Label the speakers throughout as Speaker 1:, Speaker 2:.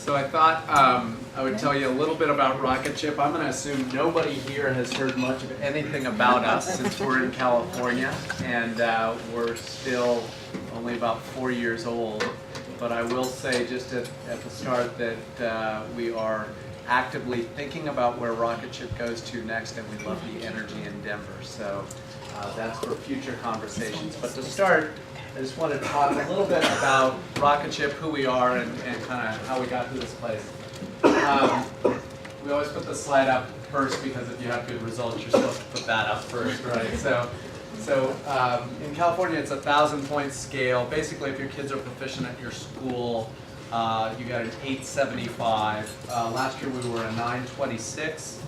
Speaker 1: So I thought I would tell you a little bit about Rocketship. I'm going to assume nobody here has heard much of anything about us since we're in California, and we're still only about 4 years old. But I will say just at the start that we are actively thinking about where Rocketship goes to next, and we love the energy in Denver. So that's for future conversations. But to start, I just want to talk a little bit about Rocketship, who we are, and kind of how we got to this place. We always put the slide up first because if you have good results, you're supposed to put that up first, right? So in California, it's a 1,000-point scale. Basically, if your kids are proficient at your school, you got an 875. Last year, we were a 926.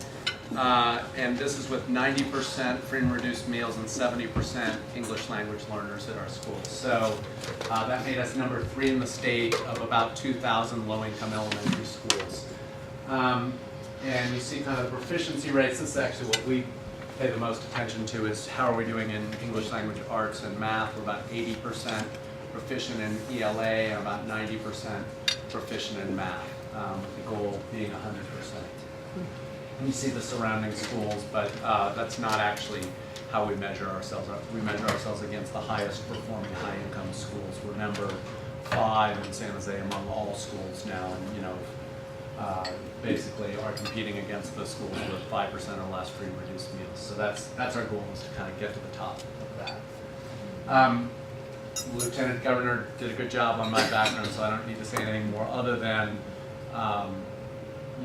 Speaker 1: And this is with 90% free and reduced meals and 70% English language learners at our schools. So that made us number 3 in the state of about 2,000 low-income elementary schools. And you see kind of the proficiency rates. This is actually what we pay the most attention to, is how are we doing in English language arts and math. We're about 80% proficient in ELA and about 90% proficient in math, with the goal being 100%. You see the surrounding schools, but that's not actually how we measure ourselves. We measure ourselves against the highest performing high-income schools. We're number 5 in San Jose among all schools now, and basically are competing against the schools with 5% or less free and reduced meals. So that's our goal, is to kind of get to the top of that. Lieutenant Governor did a good job on my background, so I don't need to say anything more other than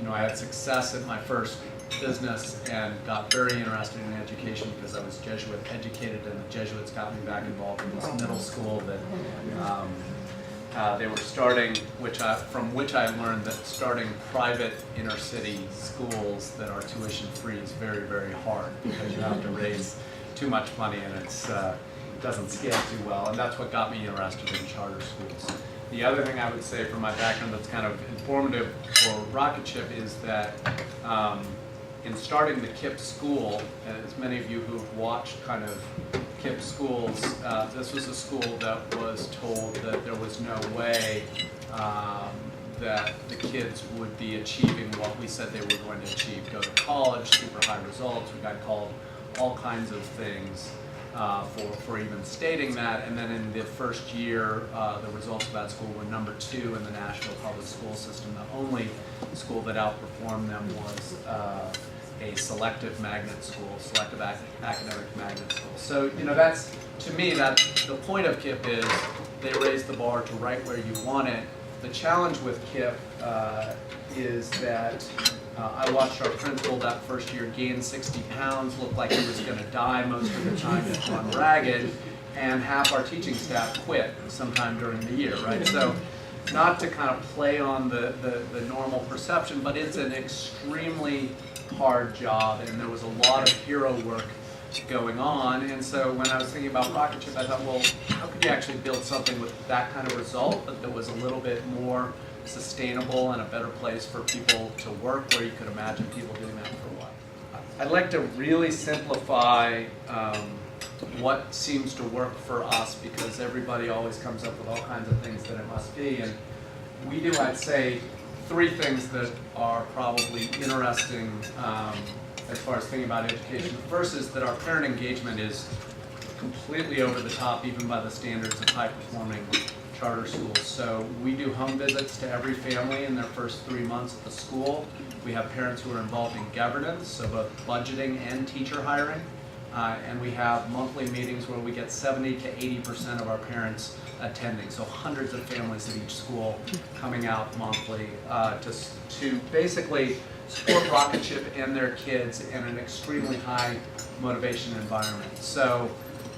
Speaker 1: I had success at my first business and got very interested in education because I was Jesuit educated, and the Jesuits got me back involved in this middle school that they were starting, from which I learned that starting private inner city schools that are tuition free is very, very hard because you have to raise too much money, and it doesn't scale too well, and that's what got me interested in charter schools. The other thing I would say from my background that's kind of informative for Rocketship is that in starting the KIPP school, as many of you who have watched kind of KIPP schools, this was a school that was told that there was no way that the kids would be achieving what we said they were going to achieve. Go to college, super high results. We got called all kinds of things for even stating that, and then in the first year, the results of that school were number 2 in the Nashville public school system. The only school that outperformed them was a selective magnet school, selective academic magnet school. So that's, to me, that the point of KIPP is they raise the bar to right where you want it. The challenge with KIPP is that I watched our principal that first year gain 60 pounds, looked like he was going to die most of the time, just run ragged, and half our teaching staff quit sometime during the year, right? So not to kind of play on the normal perception, but it's an extremely hard job, and there was a lot of hero work going on. And so when I was thinking about Rocketship, I thought, well, how could you actually build something with that kind of result, but that was a little bit more sustainable and a better place for people to work, where you could imagine people doing that for a while. I'd like to really simplify what seems to work for us, because everybody always comes up with all kinds of things that it must be, and we do, I'd say, 3 things that are probably interesting as far as thinking about education. The first is that our parent engagement is completely over the top, even by the standards of high-performing charter schools. So we do home visits to every family in their first 3 months at the school. We have parents who are involved in governance, so both budgeting and teacher hiring. And we have monthly meetings where we get 70 to 80% of our parents attending. So hundreds of families at each school coming out monthly to basically support Rocketship and their kids in an extremely high motivation environment. So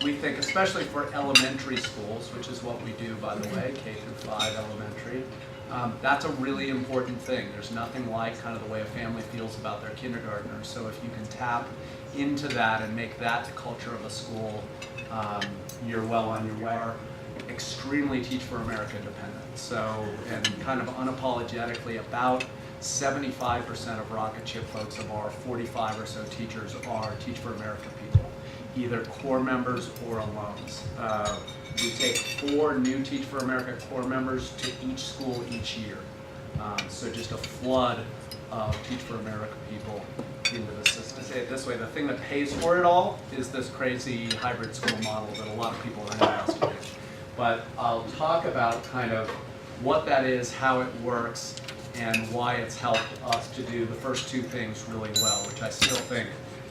Speaker 1: we think, especially for elementary schools, which is what we do, by the way, K through 5 elementary, that's a really important thing. There's nothing like kind of the way a family feels about their kindergartner. So if you can tap into that and make that the culture of a school, you're well on your way. Are extremely Teach for America dependent. So, and kind of unapologetically, about 75% of Rocketship folks, of our 45 or so teachers, are Teach for America people, either core members or alums. We take 4 new Teach for America core members to each school each year. So just a flood of Teach for America people into the system. I say it this way, the thing that pays for it all is this crazy hybrid school model that a lot of people are interested in. But I'll talk about kind of what that is, how it works, and why it's helped us to do the first two things really well, which I still think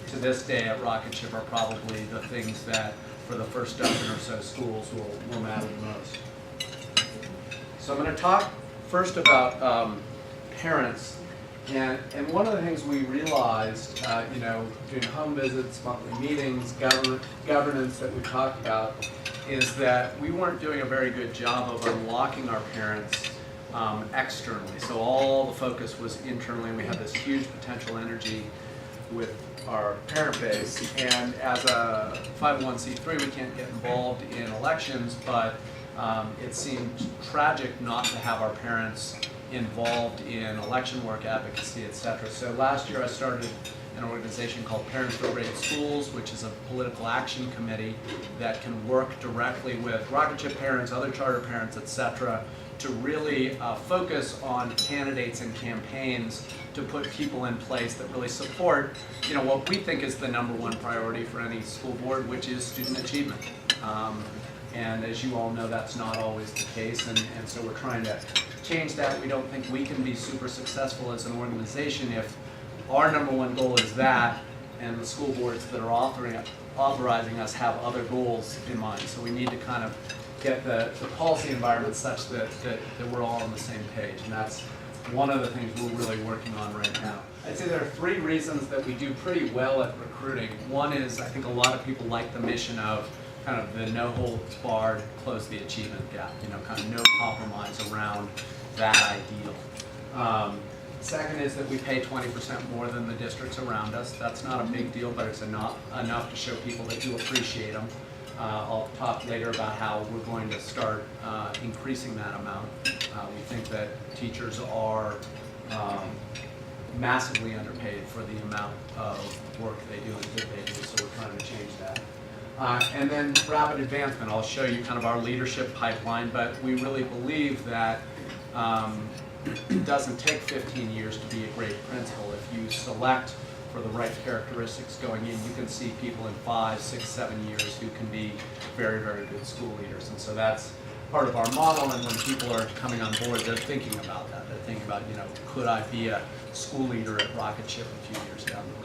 Speaker 1: to this day at Rocketship are probably the things that for the first dozen or so schools will matter the most. So I'm going to talk first about parents. And one of the things we realized, doing home visits, monthly meetings, governance that we talked about, is that we weren't doing a very good job of unlocking our parents externally. So all the focus was internally, and we had this huge potential energy with our parent base. And as a 501c3, we can't get involved in elections, but it seemed tragic not to have our parents involved in election work, advocacy, etc. So last year I started an organization called Parents for Great Schools, which is a political action committee that can work directly with Rocketship parents, other charter parents, etc., to really focus on candidates and campaigns to put people in place that really support, what we think is the #1 priority for any school board, which is student achievement. And as you all know, that's not always the case, and so we're trying to change that. We don't think we can be super successful as an organization if our #1 goal is that, and the school boards that are authorizing us have other goals in mind. So we need to kind of get the policy environment such that we're all on the same page, and that's one of the things we're really working on right now. I'd say there are 3 reasons that we do pretty well at recruiting. One is I think a lot of people like the mission of kind of the no holds barred, close the achievement gap, kind of no compromise around that ideal. Second is that we pay 20% more than the districts around us. That's not a big deal, but it's enough to show people that you appreciate them. I'll talk later about how we're going to start increasing that amount. We think that teachers are massively underpaid for the amount of work they do and good they do, so we're trying to change that. And then rapid advancement. I'll show you kind of our leadership pipeline, but we really believe that it doesn't take 15 years to be a great principal. If you select for the right characteristics going in, you can see people in 5, 6, 7 years who can be very, very good school leaders. And so that's part of our model, and when people are coming on board, they're thinking about that. They're thinking about, could I be a school leader at Rocketship a few years down the road?